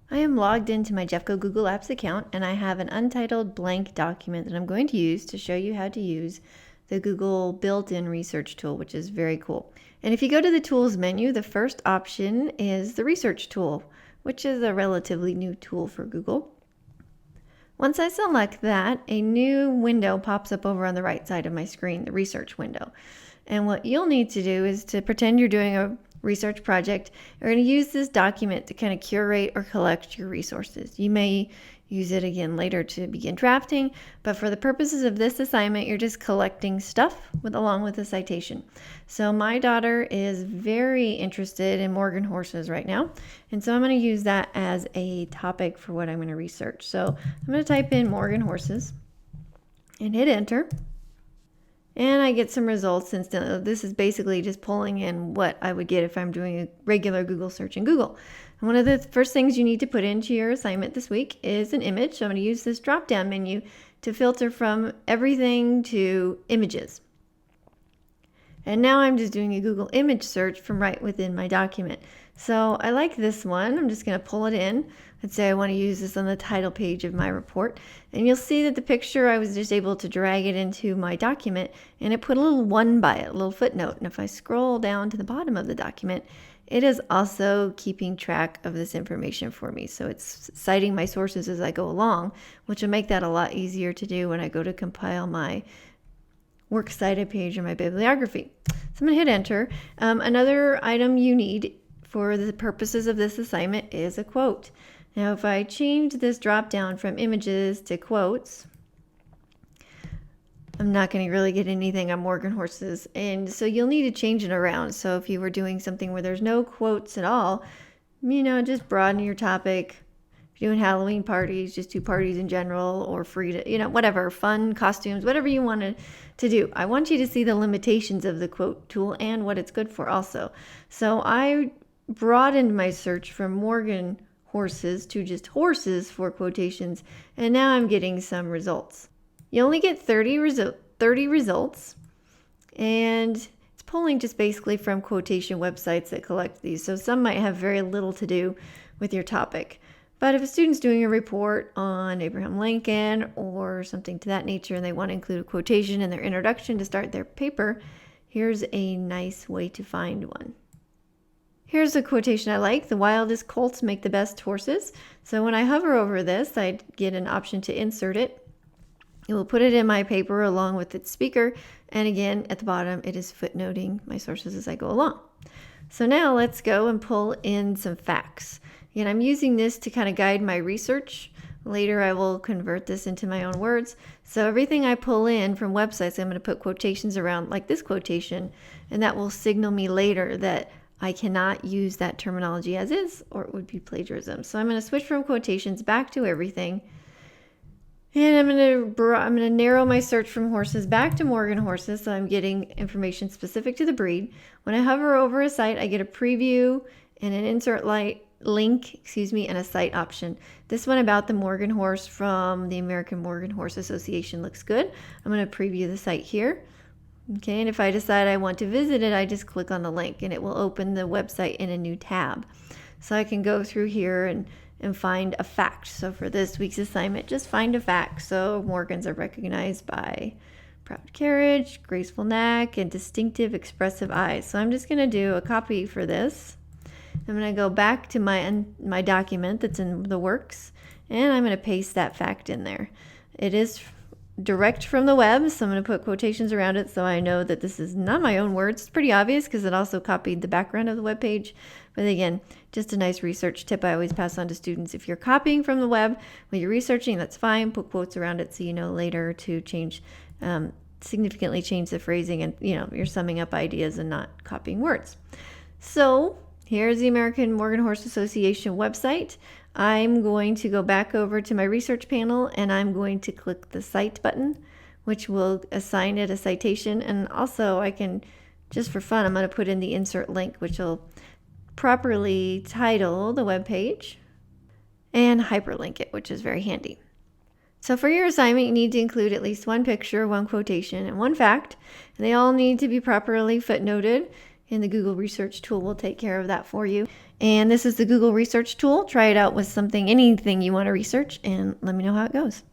I am logged into my Jeffco Google Apps account, and I have an untitled blank document that I'm going to use to show you how to use the Google built-in research tool, which is very cool. And if you go to the Tools menu, the first option is the Research tool, which is a relatively new tool for Google. Once I select that, a new window pops up over on the right side of my screen, the Research window. And what you'll need to do is to pretend you're doing a research project. You're going to use this document to kind of curate or collect your resources. You may use it again later to begin drafting, but for the purposes of this assignment, you're just collecting stuff along with a citation. So my daughter is very interested in Morgan horses right now, and so I'm going to use that as a topic for what I'm going to research. So I'm going to type in Morgan horses and hit enter. And I get some results instantly. This is basically just pulling in what I would get if I'm doing a regular Google search in Google. And one of the first things you need to put into your assignment this week is an image. So I'm going to use this drop-down menu to filter from everything to images. And now I'm just doing a Google image search from right within my document. So I like this one. I'm just going to pull it in. Let's say I want to use this on the title page of my report. And you'll see that the picture, I was just able to drag it into my document, and it put a little one by it, a little footnote. And if I scroll down to the bottom of the document, it is also keeping track of this information for me. So it's citing my sources as I go along, which will make that a lot easier to do when I go to compile my works cited page or my bibliography. So I'm going to hit enter. Another item you need for the purposes of this assignment is a quote. Now, if I change this drop down from images to quotes, I'm not going to really get anything on Morgan horses. And so you'll need to change it around. So if you were doing something where there's no quotes at all, just broaden your topic. If you're doing Halloween parties, just do parties in general, or free to, whatever, fun, costumes, whatever you wanted to do. I want you to see the limitations of the quote tool and what it's good for also. So I broadened my search from Morgan horses to just horses for quotations, and now I'm getting some results. You only get 30 results, and it's pulling just basically from quotation websites that collect these. So some might have very little to do with your topic. But if a student's doing a report on Abraham Lincoln or something to that nature, and they want to include a quotation in their introduction to start their paper, here's a nice way to find one. Here's a quotation I like. The wildest colts make the best horses. So when I hover over this, I get an option to insert it. It will put it in my paper along with its speaker. And again, at the bottom, it is footnoting my sources as I go along. So now let's go and pull in some facts. Again, I'm using this to kind of guide my research. Later, I will convert this into my own words. So everything I pull in from websites, I'm going to put quotations around like this quotation, and that will signal me later that I cannot use that terminology as is, or it would be plagiarism. So I'm going to switch from quotations back to everything. And I'm going to narrow my search from horses back to Morgan horses, so I'm getting information specific to the breed. When I hover over a site, I get a preview and an insert link, and a cite option. This one about the Morgan horse from the American Morgan Horse Association looks good. I'm going to preview the site here. Okay, and if I decide I want to visit it, I just click on the link and it will open the website in a new tab. So I can go through here and find a fact. So for this week's assignment, just find a fact. So Morgans are recognized by proud carriage, graceful neck, and distinctive expressive eyes. So I'm just going to do a copy for this. I'm going to go back to my document that's in the works, and I'm going to paste that fact in there. It is direct from the web, so I'm going to put quotations around it so I know that this is not my own words. It's pretty obvious because it also copied the background of the web page. But again, just a nice research tip I always pass on to students. If you're copying from the web when you're researching, that's fine. Put quotes around it so you know later to significantly change the phrasing, and you're summing up ideas and not copying words. So here's the American Morgan Horse Association website. I'm going to go back over to my research panel, and I'm going to click the cite button, which will assign it a citation. And also I can, just for fun, I'm going to put in the insert link, which will properly title the web page and hyperlink it, which is very handy. So for your assignment, you need to include at least one picture, one quotation, and one fact. And they all need to be properly footnoted. and the Google research tool will take care of that for you. And this is the Google research tool. Try it out with anything you want to research, and let me know how it goes.